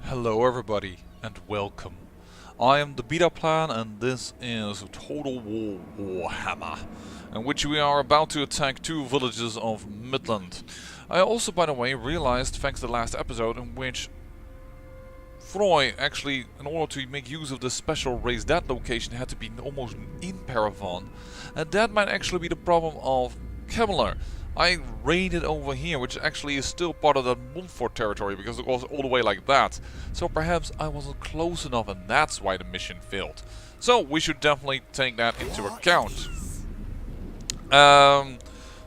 Hello everybody and welcome. I am the Beta Plan and this is Total War Warhammer, in which we are about to attack two villages of Middenland. I also, by the way, realized, thanks to the last episode, in which Froy actually, in order to make use of this special raise, that location had to be almost in Paravan, and that might actually be the problem of Kemmler. I raided over here, which actually is still part of that Montfort territory, because it goes all the way like that. So perhaps I wasn't close enough and that's why the mission failed. So we should definitely take that into account.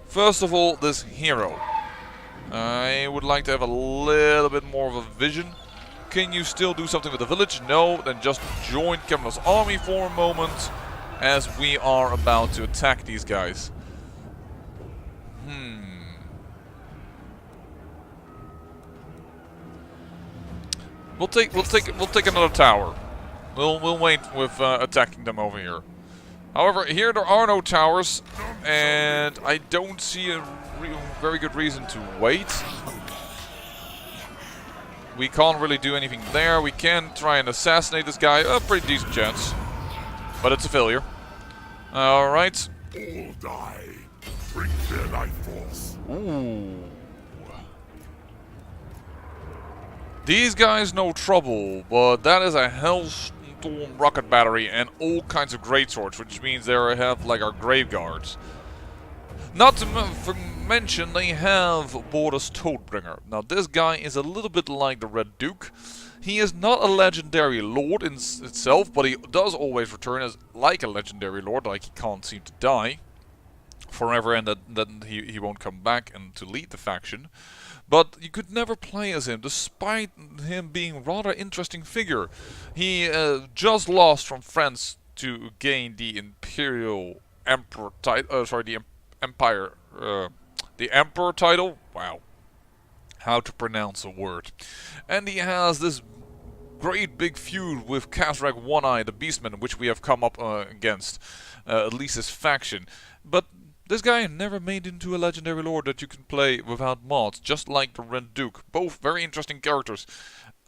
First of all, this hero. I would like to have a little bit more of a vision. Can you still do something with the village? No, then just join Kemmler's army for a moment, as we are about to attack these guys. We'll take another tower. We'll wait with attacking them over here. However, here there are no towers, and I don't see a very good reason to wait. We can't really do anything there. We can try and assassinate this guy. A pretty decent chance, but it's a failure. All right. All die. Bring their life force. Ooh. These guys no trouble, but that is a Hellstorm rocket battery and all kinds of greatswords, which means they have like our grave guards. Not to mention they have Borders Toadbringer. Now this guy is a little bit like the Red Duke. He is not a legendary lord in itself, but he does always return as like a legendary lord, like he can't seem to die forever, and then he won't come back and to lead the faction. But you could never play as him, despite him being a rather interesting figure. He just lost from France to gain the Imperial Emperor title. The Emperor title. Wow, how to pronounce a word? And he has this great big feud with Kazrak One-Eye, the Beastman, which we have come up against, at least his faction. But this guy never made into a legendary lord that you can play without mods, just like the Red Duke. Both very interesting characters.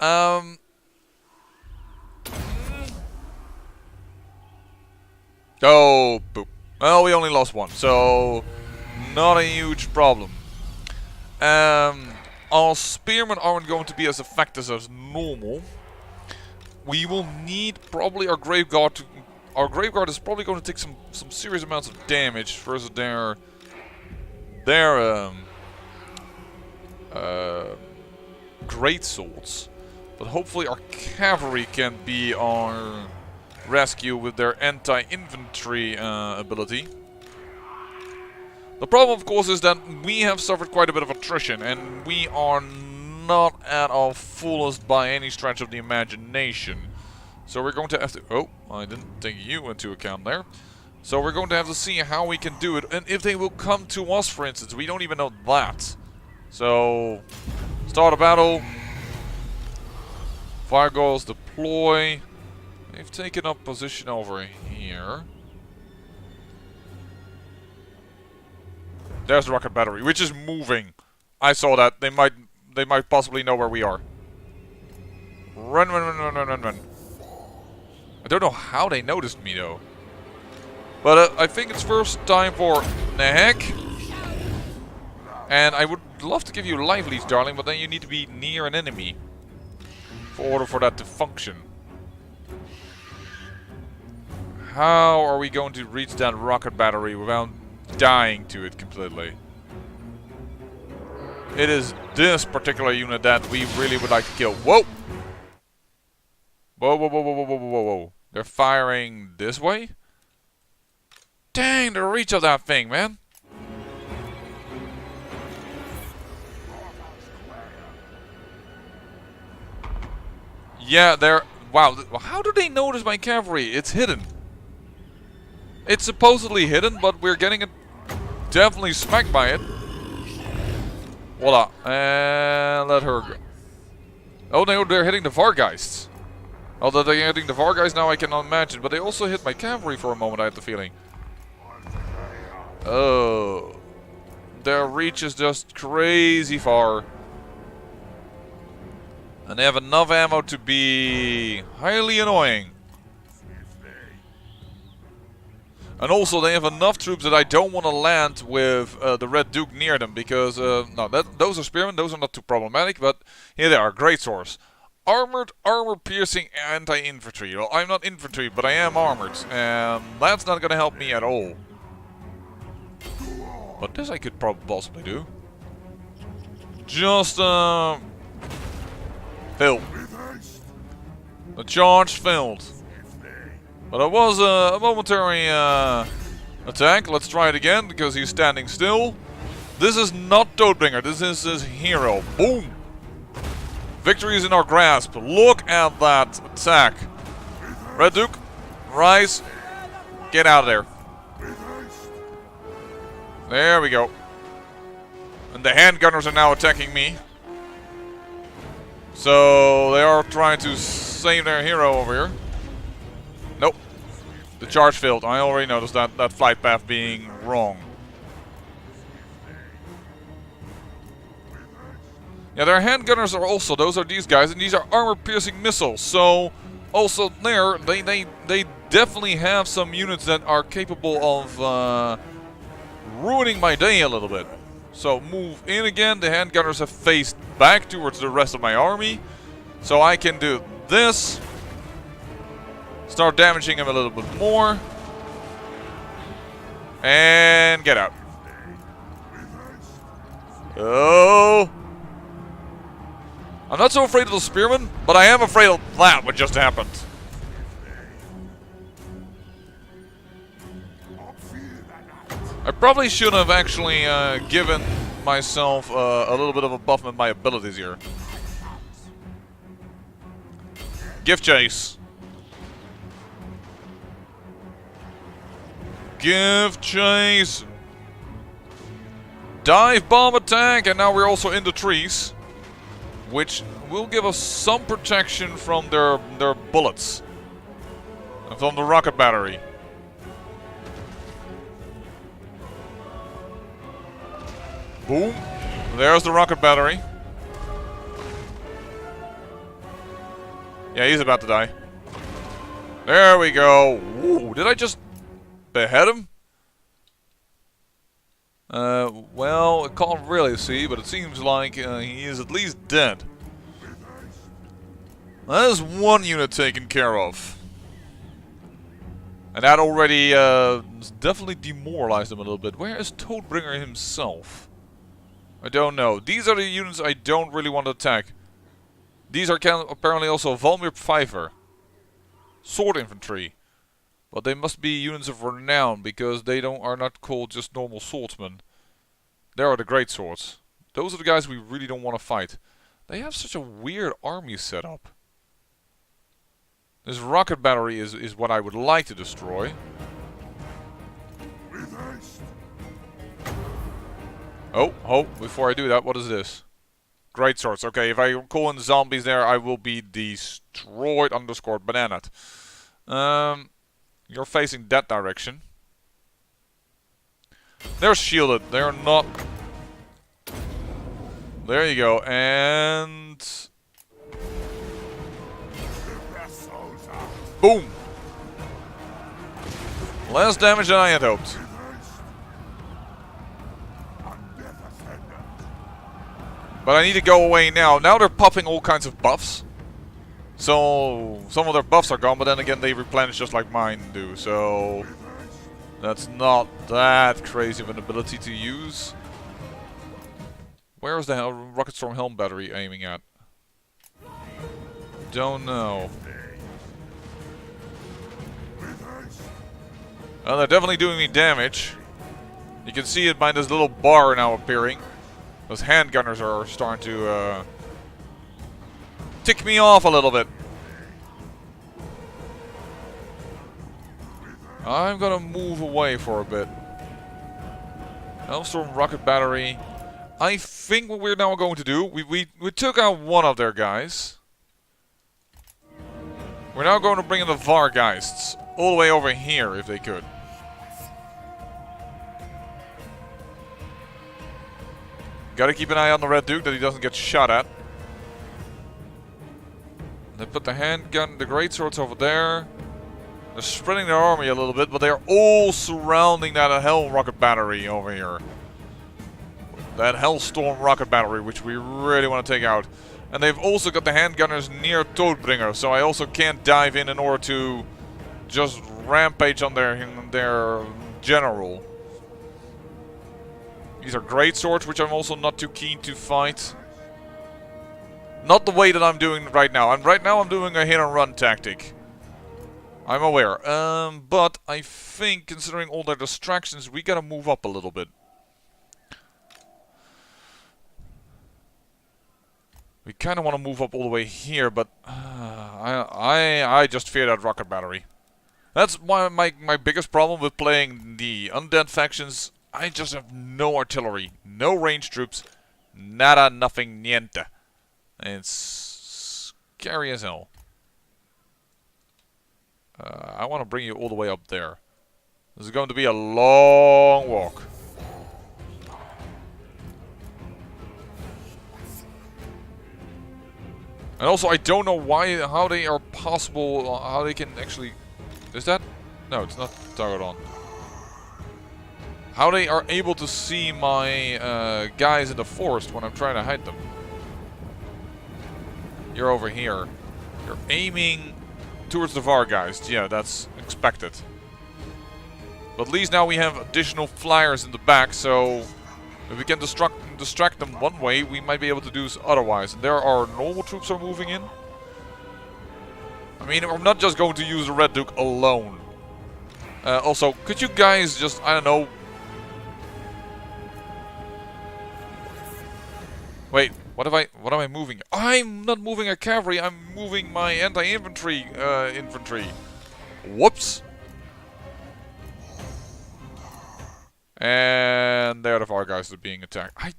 Oh, boop. Well, we only lost one, so not a huge problem. Our spearmen aren't going to be as effective as normal. We will need probably our grave guard to... Our grave guard is probably going to take some serious amounts of damage versus their great swords, but hopefully our cavalry can be our rescue with their anti-infantry ability. The problem, of course, is that we have suffered quite a bit of attrition, and we are not at our fullest by any stretch of the imagination. So we're going to have to... Oh, I didn't take you into account there. So we're going to have to see how we can do it. And if they will come to us, for instance. We don't even know that. So, start a battle. Fire goals, deploy. They've taken up position over here. There's the rocket battery, which is moving. I saw that. They might possibly know where we are. Run, run, run, run, run, run, run. I don't know how they noticed me though. But I think it's first time for Nehek. And I would love to give you life leads, darling, but then you need to be near an enemy in order for that to function. How are we going to reach that rocket battery without dying to it completely? It is this particular unit that we really would like to kill. Whoa! Whoa, whoa, whoa, whoa, whoa, whoa, whoa, whoa. They're firing this way? Dang, the reach of that thing, man. Yeah, they're... Wow, how do they notice my cavalry? It's hidden. It's supposedly hidden, but we're getting it definitely smacked by it. Voila. And let her go. Oh, no, they're hitting the Vargeists. Although they're hitting the Vargeist now, I cannot imagine. But they also hit my cavalry for a moment, I had the feeling. Oh. Their reach is just crazy far. And they have enough ammo to be highly annoying. And also they have enough troops that I don't want to land with the Red Duke near them. Because, no, those are spearmen, those are not too problematic. But here they are, great swords. Armored, armor-piercing, anti-infantry. Well, I'm not infantry, but I am armored. And that's not going to help me at all. But this I could possibly do. Just, failed. The charge failed. But it was a momentary attack. Let's try it again, because he's standing still. This is not Toadbringer, this is his hero. Boom! Victory is in our grasp. Look at that attack. Red Duke, rise. Get out of there. There we go. And the handgunners are now attacking me. So they are trying to save their hero over here. Nope. The charge failed. I already noticed that flight path being wrong. Yeah, their handgunners are also, those are these guys, and these are armor-piercing missiles. So, also there, they definitely have some units that are capable of ruining my day a little bit. So, move in again. The handgunners have faced back towards the rest of my army. So I can do this. Start damaging him a little bit more. And get out. Oh! I'm not so afraid of the spearmen, but I am afraid of that, what just happened. I probably should have actually given myself a little bit of a buff in my abilities here. Gift chase. Gift chase. Dive bomb attack, and now we're also in the trees. Which will give us some protection from their bullets. And from the rocket battery. Boom. There's the rocket battery. Yeah, he's about to die. There we go. Ooh, did I just behead him? Well, I can't really see, but it seems like he is at least dead. That is one unit taken care of. And that already definitely demoralized him a little bit. Where is Toadbringer himself? I don't know. These are the units I don't really want to attack. These are apparently also Valmir Pfeiffer. Sword infantry. But they must be units of renown, because they are not called just normal swordsmen. There are the great swords. Those are the guys we really don't want to fight. They have such a weird army setup. This rocket battery is what I would like to destroy. Oh, before I do that, what is this? Great swords. Okay, if I call in zombies there, I will be destroyed _ bananaed. You're facing that direction. They're shielded. They're not... There you go. And... Boom! Less damage than I had hoped. But I need to go away now. Now they're popping all kinds of buffs. So, some of their buffs are gone, but then again they replenish just like mine do. So, that's not that crazy of an ability to use. Where is the Rocket Storm Helm battery aiming at? Don't know. Well, they're definitely doing me damage. You can see it by this little bar now appearing. Those handgunners are starting to tick me off a little bit. I'm gonna move away for a bit. Hellstorm rocket battery. I think what we're now going to do, we took out one of their guys. We're now going to bring in the Vargeists all the way over here if they could. Gotta keep an eye on the Red Duke that he doesn't get shot at. They put the handgun, the greatswords over there. They're spreading their army a little bit, but they're all surrounding that hell rocket battery over here. That Hellstorm rocket battery, which we really want to take out. And they've also got the handgunners near Toadbringer, so I also can't dive in order to just rampage on their general. These are greatswords, which I'm also not too keen to fight. Not the way that I'm doing right now. Right now I'm doing a hit and run tactic. I'm aware. But I think, considering all their distractions, we gotta move up a little bit. We kind of want to move up all the way here, but I just fear that rocket battery. That's my biggest problem with playing the undead factions. I just have no artillery, no range troops, nada, nothing, niente. And it's scary as hell. I want to bring you all the way up there. This is going to be a long walk. And also, I don't know how they are possible, how they can actually... Is that? No, it's not toggled on. How they are able to see my guys in the forest when I'm trying to hide them. You're over here. You're aiming towards the VAR guys. Yeah, that's expected. But at least now we have additional flyers in the back, so... If we can distract them one way, we might be able to do so otherwise. And there are normal troops are moving in. I mean, I'm not just going to use the Red Duke alone. Also, could you guys just, I don't know... Wait, what am I moving? I'm not moving a cavalry, I'm moving my anti-infantry infantry. Whoops. And there the VAR guys are being attacked. I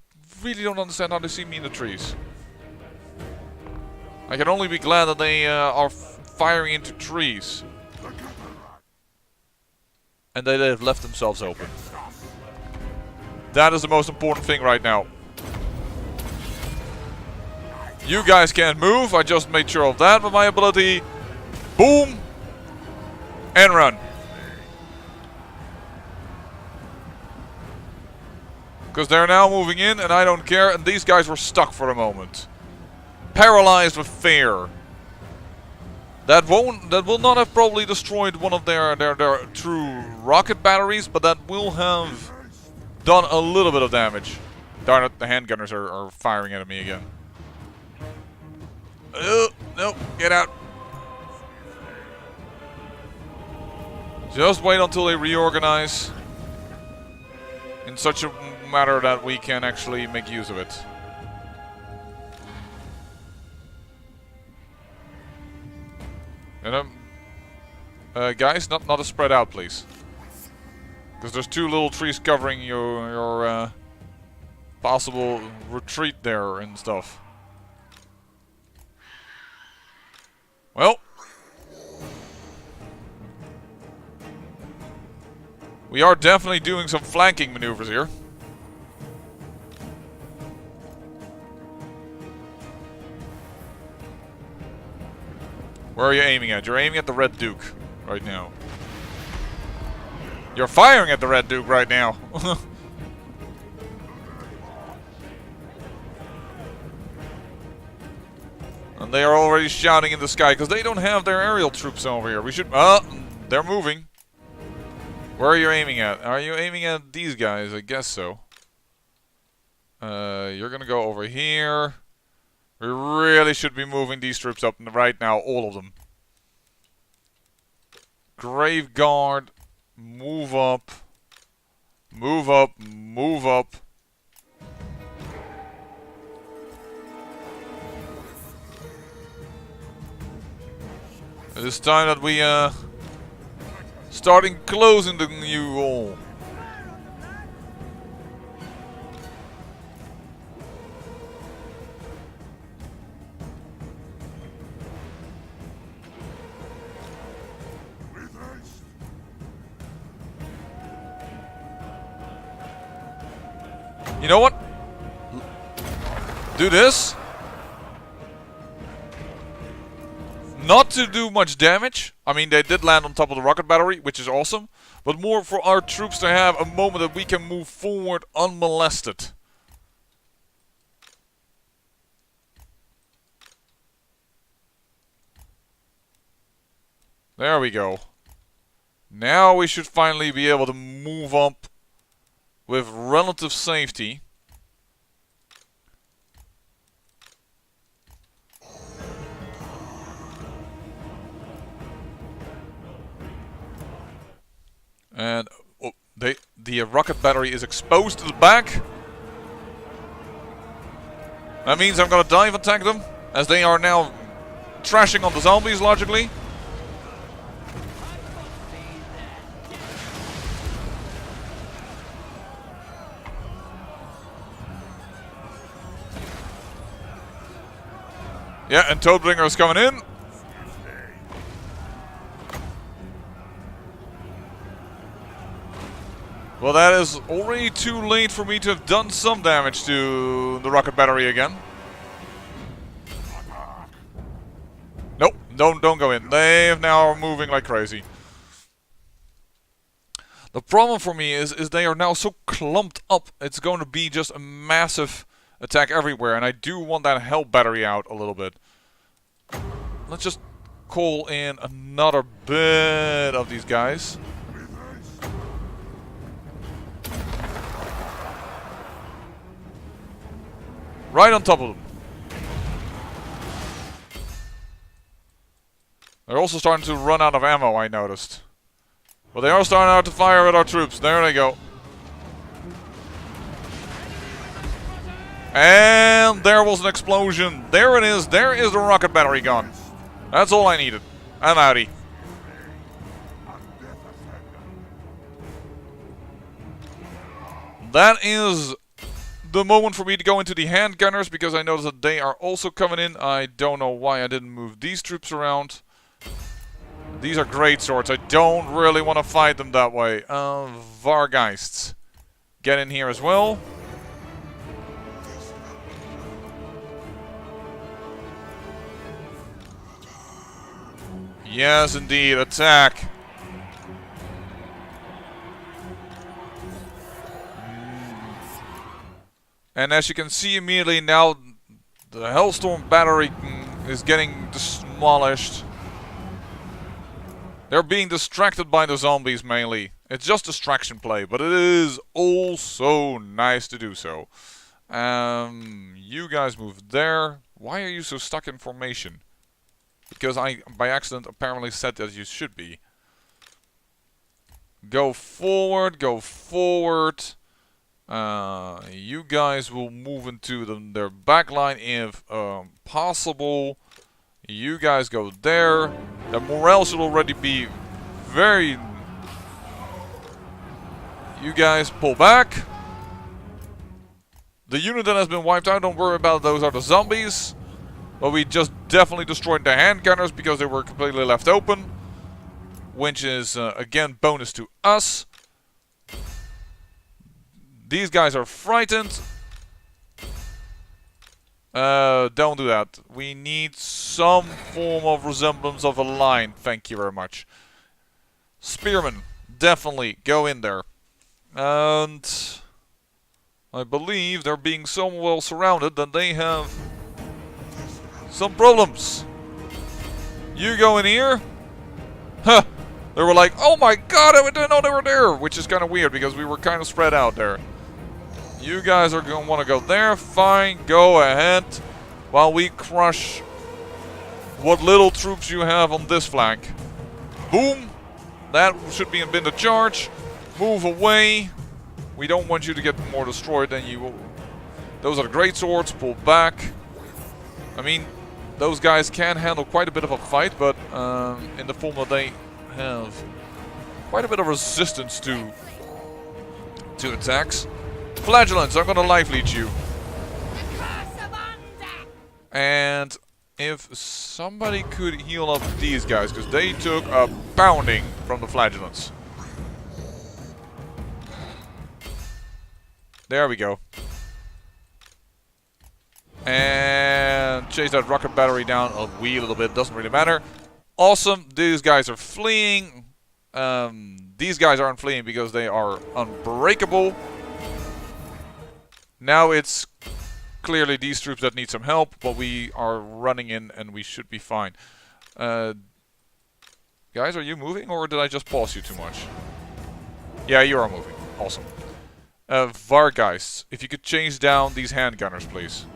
really don't understand how they see me in the trees. I can only be glad that they are firing into trees. And they have left themselves open. That is the most important thing right now. You guys can't move. I just made sure of that with my ability. Boom. And run. Because they're now moving in and I don't care. And these guys were stuck for a moment. Paralyzed with fear. That will not have probably destroyed one of their true rocket batteries. But that will have done a little bit of damage. Darn it, the handgunners are firing at me again. Nope, get out. Just wait until they reorganize. In such a matter that we can actually make use of it. And guys, not to spread out, please. Because there's two little trees covering your possible retreat there and stuff. Well, we are definitely doing some flanking maneuvers here. Where are you aiming at? You're aiming at the Red Duke right now. You're firing at the Red Duke right now. And they are already shouting in the sky because they don't have their aerial troops over here. We should... they're moving. Where are you aiming at? Are you aiming at these guys? I guess so. You're gonna go over here. We really should be moving these troops up right now, all of them. Grave Guard, move up. Move up, move up. It is time that we starting closing the new wall. You know what? Do this. Not to do much damage. I mean, they did land on top of the rocket battery, which is awesome. But more for our troops to have a moment that we can move forward unmolested. There we go. Now we should finally be able to move up with relative safety. And oh, the rocket battery is exposed to the back. That means I'm gonna dive attack them, as they are now trashing on the zombies, logically. Yeah, and Toadbringer is coming in. Well, that is already too late for me to have done some damage to the rocket battery again. Nope, don't go in. They now are moving like crazy. The problem for me is they are now so clumped up. It's going to be just a massive attack everywhere, and I do want that help battery out a little bit. Let's just call in another bit of these guys. Right on top of them. They're also starting to run out of ammo, I noticed. But they are starting out to fire at our troops. There they go. And there was an explosion. There it is. There is the rocket battery gone. That's all I needed. I'm outie. That is the moment for me to go into the handgunners, because I noticed that they are also coming in. I don't know why I didn't move these troops around. These are great swords. I don't really want to fight them that way. Vargeists. Get in here as well. Yes, indeed. Attack. And as you can see immediately now, the Hellstorm battery is getting demolished. They're being distracted by the zombies mainly. It's just distraction play, but it is also nice to do so. You guys move there. Why are you so stuck in formation? Because I, by accident, apparently said that you should be. Go forward, go forward. You guys will move into their backline if possible. You guys go there. The morale should already be very... You guys pull back. The unit that has been wiped out, don't worry about those are the zombies. But we just definitely destroyed the handgunners because they were completely left open. Which is, again, bonus to us. These guys are frightened. Don't do that. We need some form of resemblance of a line. Thank you very much. Spearmen, definitely go in there. And I believe they're being so well surrounded that they have some problems. You go in here. Huh. They were like, oh my god, I didn't know they were there. Which is kind of weird because we were kind of spread out there. You guys are going to want to go there. Fine, go ahead. While we crush what little troops you have on this flank. Boom. That should be been the charge. Move away. We don't want you to get more destroyed than you will. Those are the great swords. Pull back. I mean, those guys can handle quite a bit of a fight, but in the form that they have quite a bit of resistance to attacks. Flagellants, I'm gonna life leech you. And if somebody could heal up these guys, because they took a pounding from the flagellants. There we go. And chase that rocket battery down a wee little bit. Doesn't really matter. Awesome. These guys are fleeing. These guys aren't fleeing because they are unbreakable. Now it's clearly these troops that need some help, but we are running in and we should be fine. Guys, are you moving or did I just pause you too much? Yeah, you are moving. Awesome. Vargeist, if you could chase down these handgunners, please.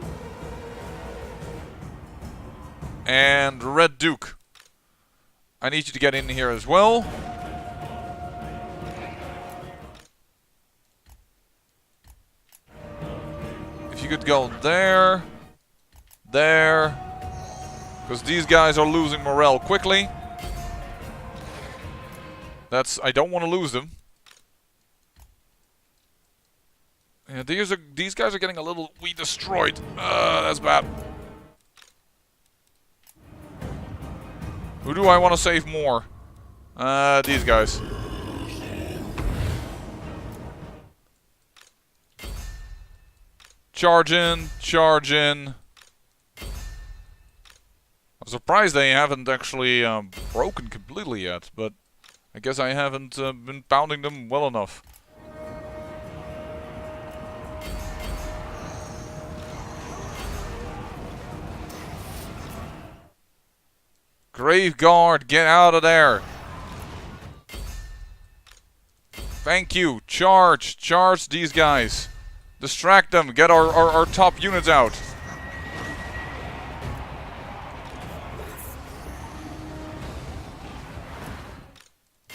And Red Duke, I need you to get in here as well. If you could go there, there, because these guys are losing morale quickly. I don't want to lose them. Yeah, these guys are getting a little destroyed. That's bad. Who do I want to save more? These guys. Charge in, charge in. I'm surprised they haven't actually broken completely yet, but I guess I haven't been pounding them well enough. Graveguard, get out of there. Thank you. Charge. Charge these guys. Distract them. Get our top units out.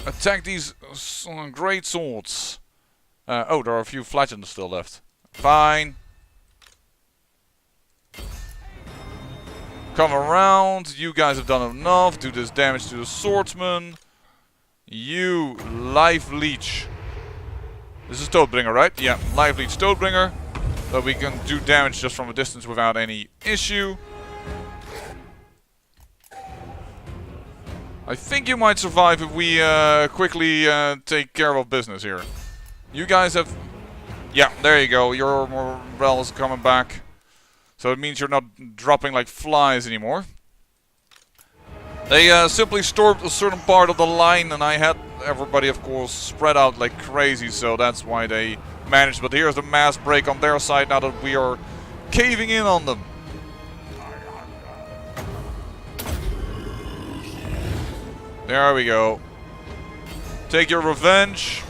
Attack these great swords. Oh, there are a few flagellants still left. Fine. Come around. You guys have done enough. Do this damage to the swordsman. You, Life Leech. This is Toadbringer, right? Yeah, Life Leech Toadbringer. So we can do damage just from a distance without any issue. I think you might survive if we quickly take care of business here. You guys have... Yeah, there you go. Your morale is coming back. So it means you're not dropping like flies anymore. They simply stormed a certain part of the line, and I had everybody, of course, spread out like crazy, so that's why they managed. But here's the mass break on their side now that we are caving in on them. There we go. Take your revenge.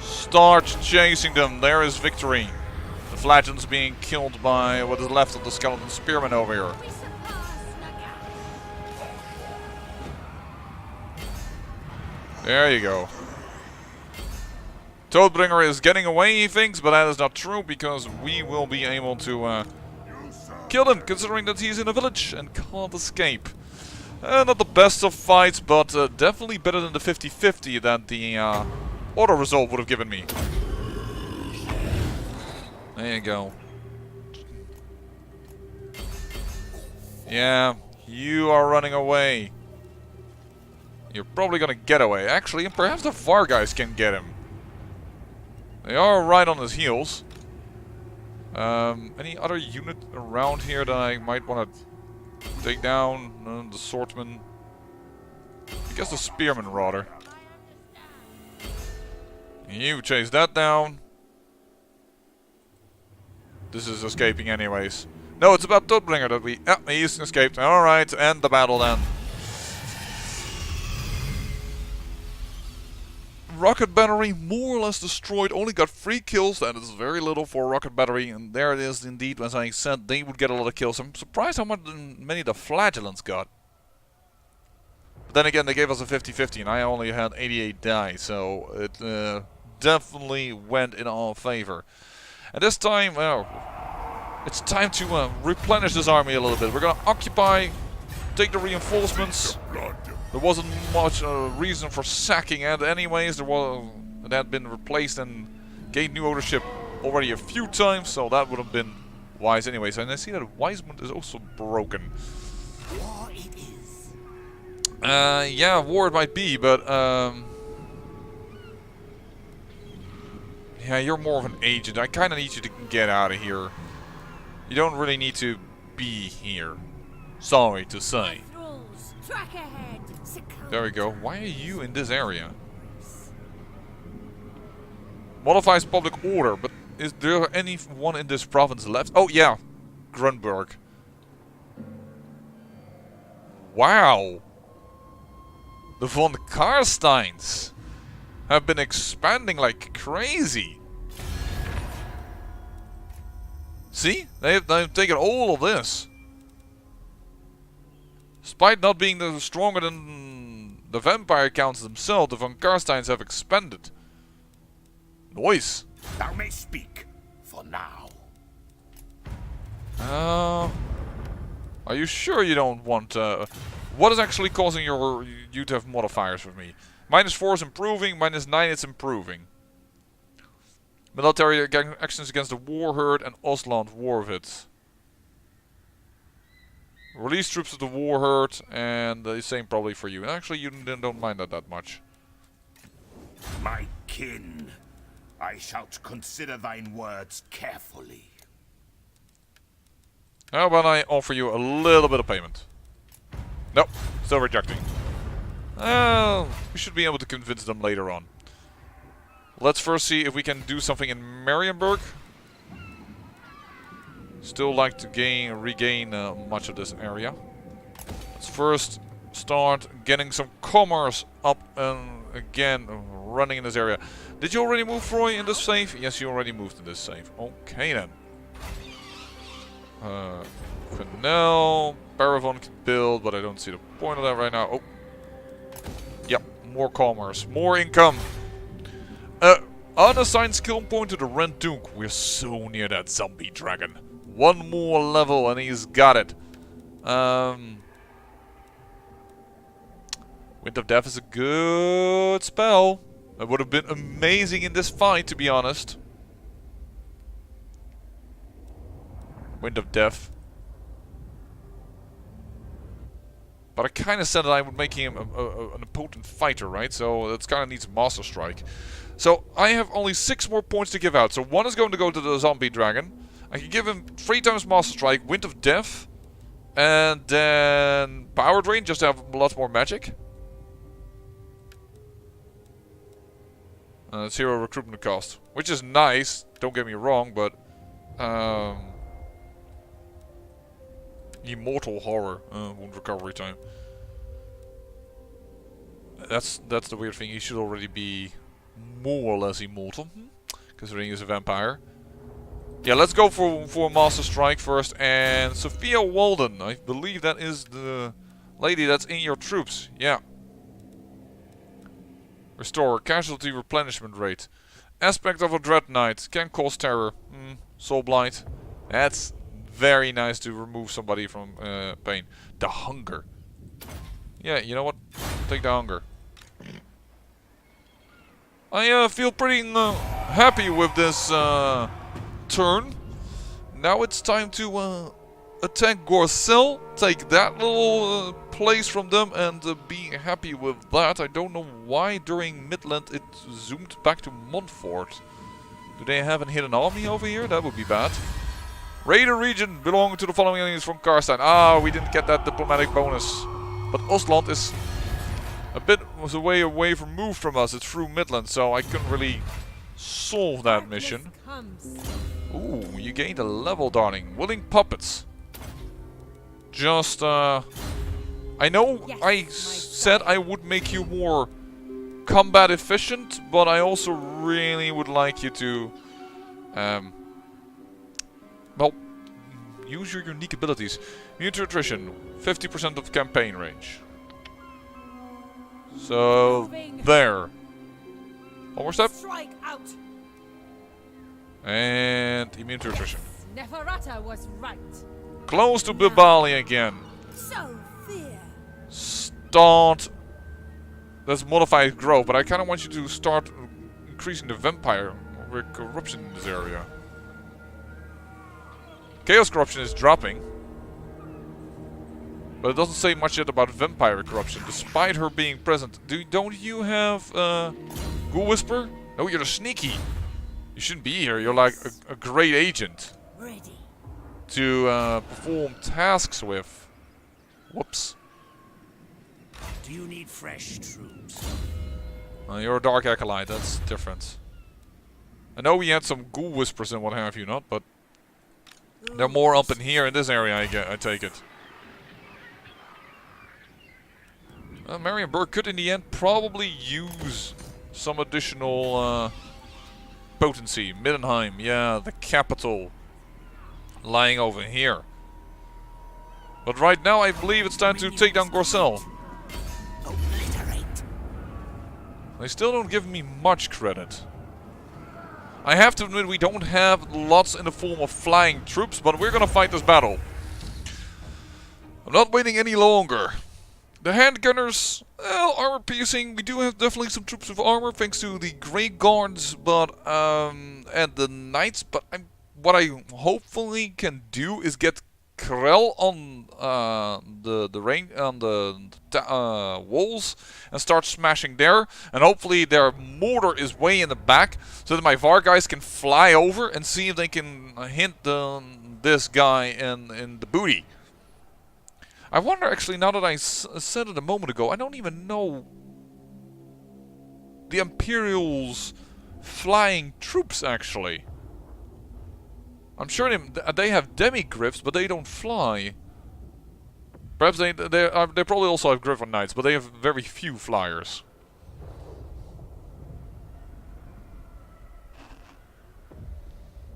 Start chasing them. There is victory. The flagellants being killed by what is left of the skeleton spearmen over here. There you go. Toadbringer is getting away, he thinks, but that is not true because we will be able to kill him, considering that he's in a village and can't escape. Not the best of fights, but definitely better than the 50-50 that the auto result would have given me. There you go. Yeah, you are running away. You're probably gonna get away. Actually, and perhaps the Vargeist can get him. They are right on his heels. Any other unit around here that I might want to take down? The swordsman. I guess the spearman, rather. You chase that down. This is escaping anyways. No, it's about Toadbringer that we... Yeah, he's escaped. Alright, end the battle then. Rocket battery more or less destroyed. Only got 3 kills. That is very little for a rocket battery. And there it is indeed. As I said, they would get a lot of kills. I'm surprised how many the flagellants got. But then again, they gave us a 50-50 and I only had 88 die. So it definitely went in our favor. And this time, well, it's time to replenish this army a little bit. We're going to occupy, take the reinforcements. There wasn't much reason for sacking it anyways. It had been replaced and gained new ownership already a few times, so that would have been wise anyways. And I see that Wiseman is also broken. War it is. Yeah, war it might be, but Yeah, you're more of an agent. I kind of need you to get out of here. You don't really need to be here. Sorry to say. Rules. Track ahead. There we go. Why are you in this area? Modifies public order, but is there anyone in this province left? Oh yeah, Grunberg. Wow. The von Karsteins have been expanding like crazy. See? They've taken all of this. Despite not being stronger than the vampire counts themselves, the von Karsteins have expanded. Nice. Thou may speak for now. Are you sure you don't want... what is actually causing you to have modifiers for me? -4 is improving, -9 is improving. Military actions against the war herd and Ostland Warvit. Release troops of the war herd, and the same probably for you. Actually, you don't mind that much. My kin, I shall consider thine words carefully. How about I offer you a little bit of payment? Nope, still rejecting. We should be able to convince them later on. Let's first see if we can do something in Marienburg. Still like to regain much of this area. Let's first start getting some commerce up and again running in this area. Did you already move Froy in this save? Yes, you already moved in this save. Okay then. Canal, Paravon can build, but I don't see the point of that right now. Oh, yep, more commerce, more income. Unassigned skill point to the Rent Duke. We're so near that zombie dragon. One more level and he's got it. Wind of Death is a good spell. That would have been amazing in this fight, to be honest. Wind of Death. But I kind of said that I would make him an potent fighter, right? So that's kind of needs Master Strike. So I have only 6 more points to give out. So 1 is going to go to the zombie dragon. I can give him 3 times Master Strike, Wind of Death, and then Power Drain just to have a lot more magic. 0 recruitment cost, which is nice. Don't get me wrong, but Immortal Horror, wound recovery time. That's the weird thing. He should already be more or less immortal, considering he's a vampire. Yeah, let's go for Master Strike first. And Sophia Walden, I believe that is the lady that's in your troops. Yeah. Restore casualty replenishment rate. Aspect of a Dread Knight can cause terror. Soul Blight. That's very nice to remove somebody from pain. The hunger. Yeah, you know what? Take the hunger. I feel pretty happy with this turn. Now it's time to attack Gorcel, take that little place from them, and be happy with that. I don't know why during Midland it zoomed back to Montfort. Do they have a hidden army over here? That would be bad. Raid a region belonging to the following aliens from Karstein. Ah, we didn't get that diplomatic bonus. But Ostland is was a way away removed from us. It's through Midland, so I couldn't really solve that mission. Ooh, you gained a level, darling. Willing puppets. Just, I know I said I would make you more combat efficient, but I also really would like you to, well, use your unique abilities. Immune to attrition, 50% of campaign range. So, there. One more step. Strike out. And immune to attrition. Neferata was right. Close to Bibali again. So fear. Start. Let's modify growth, but I kind of want you to start increasing the vampire corruption in this area. Chaos corruption is dropping. But it doesn't say much yet about vampire corruption, despite her being present. Don't you have Ghoul Whisper? No, you're the sneaky. You shouldn't be here. You're like a great agent Ready. to perform tasks with. Whoops. Do you need fresh troops? You're a Dark Acolyte. That's different. I know we had some ghoul whispers and what have you not, but they're more up in here in this area, I take it. Marion Burke could in the end probably use some additional potency. Middenheim, yeah, the capital lying over here. But right now I believe it's time to take down Gorcel. Obliterate. They still don't give me much credit. I have to admit we don't have lots in the form of flying troops, but we're gonna fight this battle. I'm not waiting any longer. The handgunners, well, armor piercing. We do have definitely some troops with armor thanks to the Grey Guards, but and the Knights. But what I hopefully can do is get Krell on the walls and start smashing there, and hopefully their mortar is way in the back, so that my Var guys can fly over and see if they can hit this guy in the booty. I wonder actually, now that I said it a moment ago, I don't even know the Imperial's flying troops actually. I'm sure they have demi-griffs, but they don't fly. Perhaps they probably also have Griffin Knights, but they have very few flyers.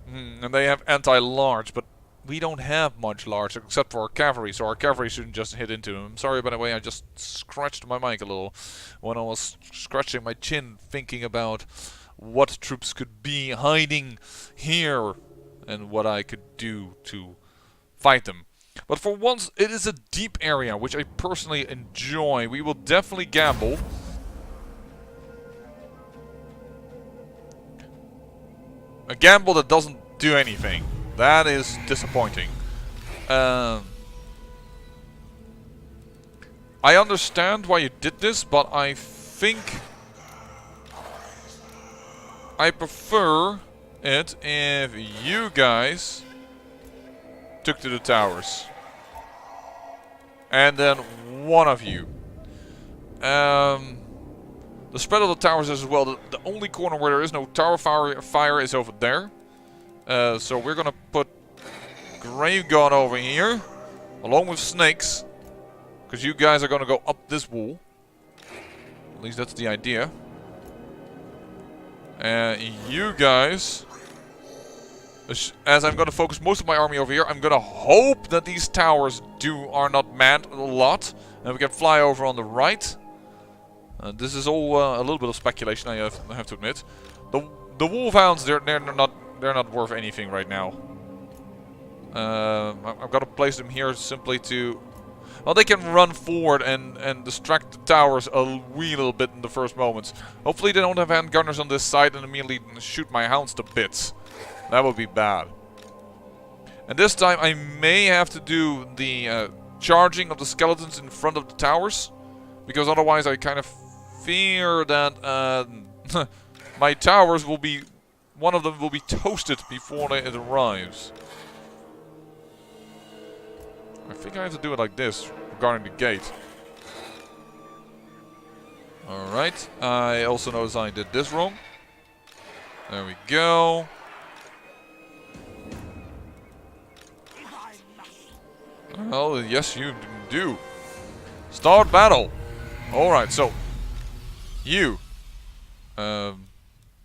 And they have anti-large, but we don't have much large except for our cavalry, so our cavalry shouldn't just hit into them. I'm sorry, by the way, I just scratched my mic a little when I was scratching my chin, thinking about what troops could be hiding here and what I could do to fight them. But for once, it is a deep area, which I personally enjoy. We will definitely gamble. A gamble that doesn't do anything. That is disappointing. I understand why you did this, but I think I prefer it if you guys took to the towers. And then one of you. The spread of the towers as well. The only corner where there is no tower fire is over there. So we're gonna put Grave Guard over here, along with snakes, because you guys are gonna go up this wall. At least that's the idea. And you guys, as I'm gonna focus most of my army over here, I'm gonna hope that these towers are not manned a lot, and we can fly over on the right. This is all a little bit of speculation, I have to admit. The Wolfhounds, they're not worth anything right now. I've got to place them here simply to... Well, they can run forward and distract the towers a wee little bit in the first moments. Hopefully they don't have handgunners on this side and immediately shoot my hounds to bits. That would be bad. And this time I may have to do the charging of the skeletons in front of the towers. Because otherwise I kind of fear that my towers will be... One of them will be toasted before it arrives. I think I have to do it like this, regarding the gate. Alright, I also noticed I did this wrong. There we go. Well, yes you do. Start battle! Alright, so... You.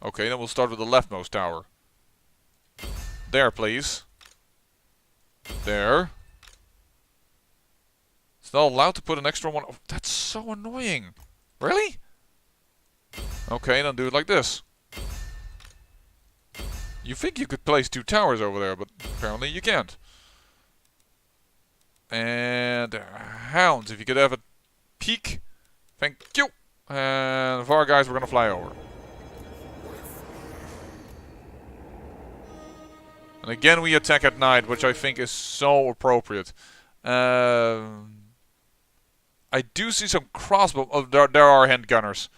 Okay, then we'll start with the leftmost tower. There, please. There. It's not allowed to put an extra one. Oh, that's so annoying. Really? Okay, then do it like this. You think you could place 2 towers over there, but apparently you can't. And hounds, if you could have a peek. Thank you. And Var guys, we're gonna fly over. And again we attack at night, which I think is so appropriate. I do see some crossbow. Oh, there are handgunners.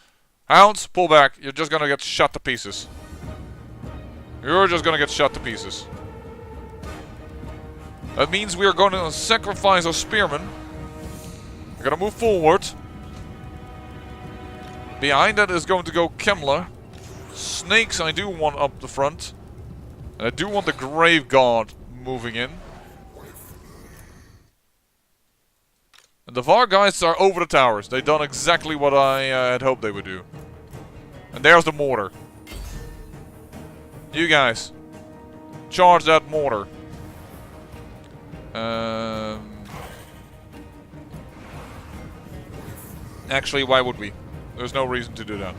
Hounds, pull back. You're just gonna get shot to pieces. You're just gonna get shot to pieces. That means we are going to sacrifice our spearmen. We're gonna move forward. Behind that is going to go Kemmler. Snakes I do want up the front. And I do want the Grave Guard moving in. And the Vargeists are over the towers. They've done exactly what I had hoped they would do. And there's the mortar. You guys. Charge that mortar. Actually, why would we? There's no reason to do that.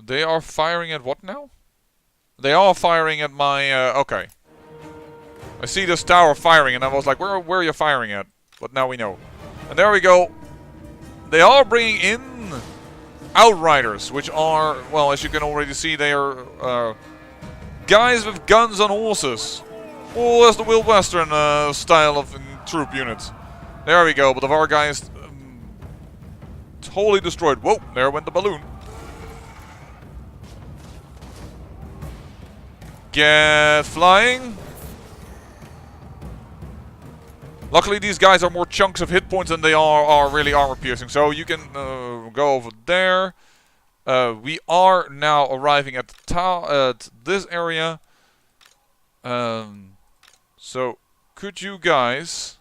They are firing at what now? They are firing at my, okay. I see this tower firing and I was like, where are you firing at? But now we know. And there we go. They are bringing in Outriders, which are, well, as you can already see, they are guys with guns on horses. Oh, that's the Wild Western style of troop units. There we go, but the Vargeists totally destroyed. Whoa, there went the balloon. Get flying. Luckily, these guys are more chunks of hit points than they are really armor piercing. So you can go over there. We are now arriving at this area. So could you guys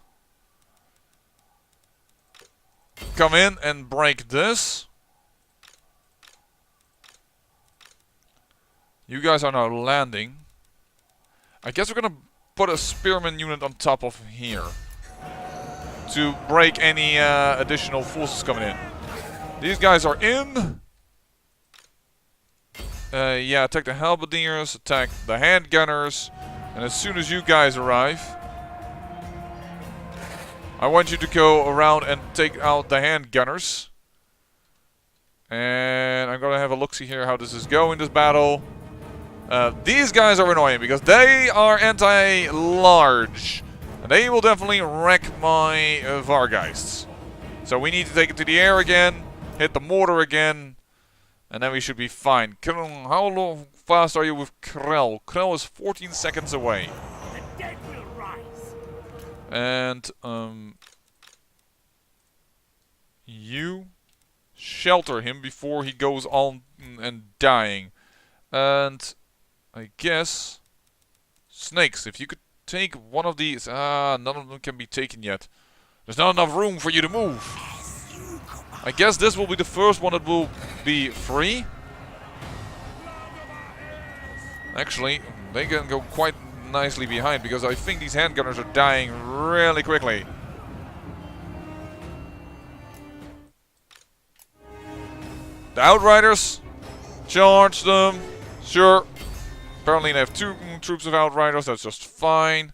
come in and break this? You guys are now landing. I guess we're gonna put a spearman unit on top of here to break any additional forces coming in. These guys are in. Yeah, attack the halberdiers, attack the handgunners, and as soon as you guys arrive, I want you to go around and take out the handgunners. And I'm gonna have a look-see here how this is going, this battle. These guys are annoying because they are anti-large. And they will definitely wreck my Vargeists. So we need to take it to the air again, hit the mortar again, and then we should be fine. How fast are you with Krell? Krell is 14 seconds away. The dead will rise. And, you shelter him before he goes on and dying. And I guess snakes, if you could take one of these. None of them can be taken yet. There's not enough room for you to move. I guess this will be the first one that will be free. Actually, they can go quite nicely behind because I think these handgunners are dying really quickly. The Outriders, charge them. Sure. Apparently they have 2 troops of Outriders, that's just fine.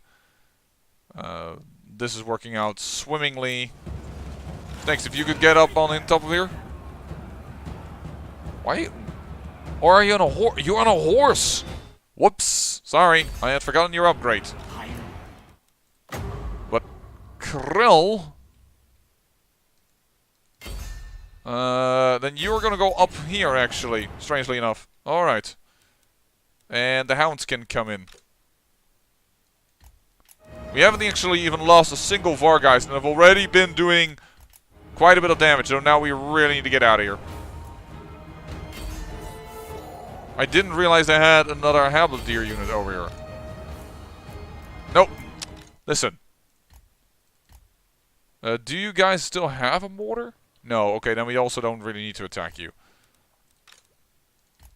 This is working out swimmingly. Thanks, if you could get up on top of here. Why? Or are you on a horse? You're on a horse! Whoops! Sorry, I had forgotten your upgrade. But Krill... then you're gonna go up here, actually, strangely enough. Alright. And the hounds can come in. We haven't actually even lost a single Vargeist, and have already been doing quite a bit of damage, so now we really need to get out of here. I didn't realize I had another halberdier unit over here. Nope. Listen. Do you guys still have a mortar? No, okay, then we also don't really need to attack you.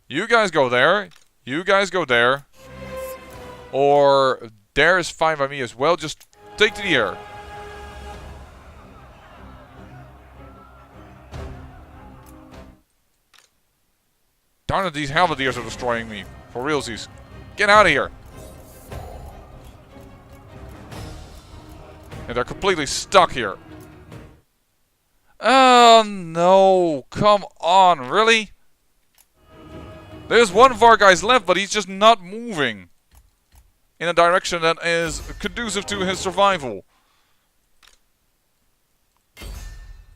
You guys go there. You guys go there. Or there is fine by me as well. Just take to the air. Darn it, these halberdiers are destroying me. For realsies. Get out of here. And they're completely stuck here. Oh no, come on, really? There's one Vargeist left, but he's just not moving. in a direction that is conducive to his survival.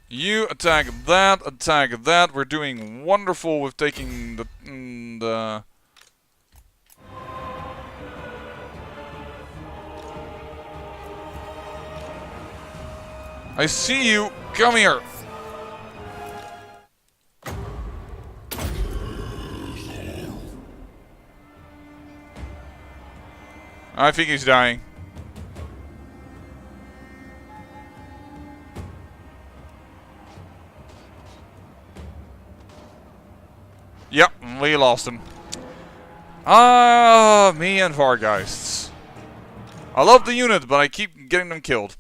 You attack that. We're doing wonderful with taking the I see you. Come here. I think he's dying. Yep, we lost him. Me and Vargeists. I love the unit, but I keep getting them killed.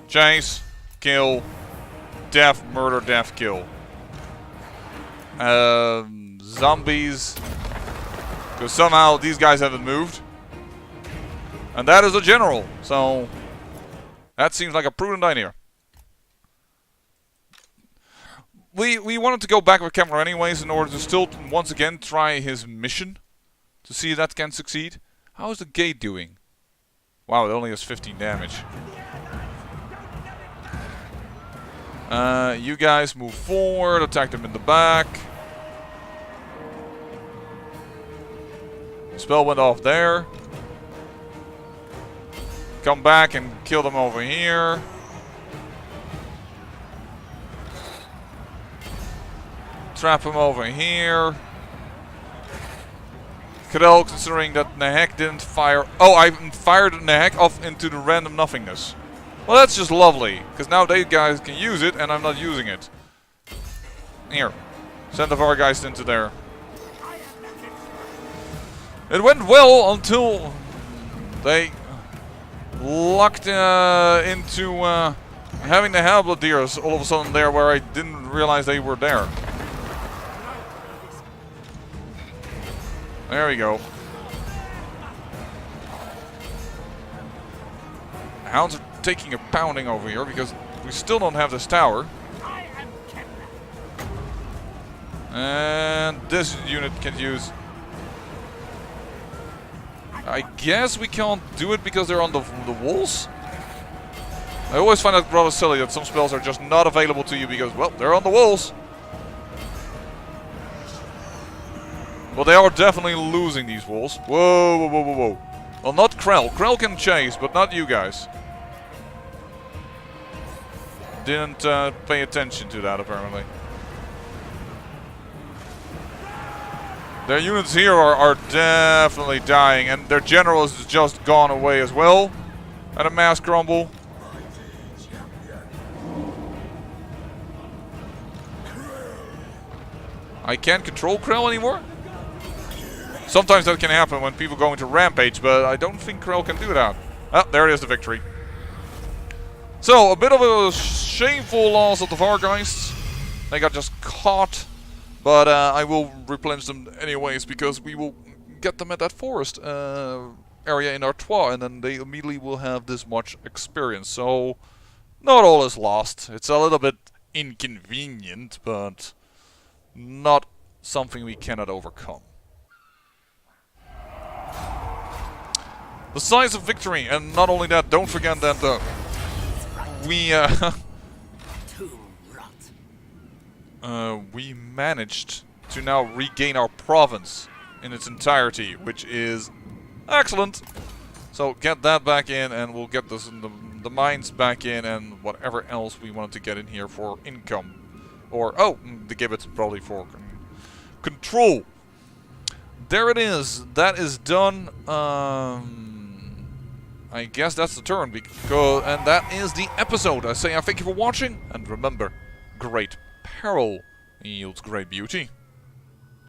Chase, kill, death, murder, death, kill. Zombies. Because somehow these guys haven't moved. And that is a general, so that seems like a prudent idea. We wanted to go back with camera anyways in order to still once again try his mission. To see if that can succeed. How is the gate doing? Wow, it only has 15 damage. You guys move forward, attack them in the back. Spell went off there. Come back and kill them over here. Trap him over here. Krell, considering that Nehek didn't fire... Oh, I fired Nehek off into the random nothingness. Well, that's just lovely, because now they guys can use it, and I'm not using it. Here. Send the Vargeist into there. It went well until they lucked into having the Halberdiers all of a sudden there where I didn't realize they were there. There we go. Hounds are taking a pounding over here because we still don't have this tower. And this unit can use... I guess we can't do it because they're on the walls? I always find that rather silly that some spells are just not available to you because, well, they're on the walls. Well, they are definitely losing these walls. Whoa, whoa, whoa, whoa, whoa. Well, not Krell. Krell can chase, but not you guys. Didn't pay attention to that, apparently. Their units here are definitely dying, and their general has just gone away as well. At a mass crumble. I can't control Krell anymore? Sometimes that can happen when people go into rampage, but I don't think Krell can do that. Ah, there it is, the victory. So, a bit of a shameful loss of the Vargeists. They got just caught. But I will replenish them anyways, because we will get them at that forest area in Artois, and then they immediately will have this much experience. So, not all is lost. It's a little bit inconvenient, but not something we cannot overcome. The size of victory, and not only that, don't forget that we managed to now regain our province in its entirety, which is excellent. So get that back in, and we'll get this the mines back in, and whatever else we wanted to get in here for income, or oh, the gibbets probably for control. There it is. That is done. I guess that's the turn, and that is the episode. I say I thank you for watching, and remember, great peril yields great beauty.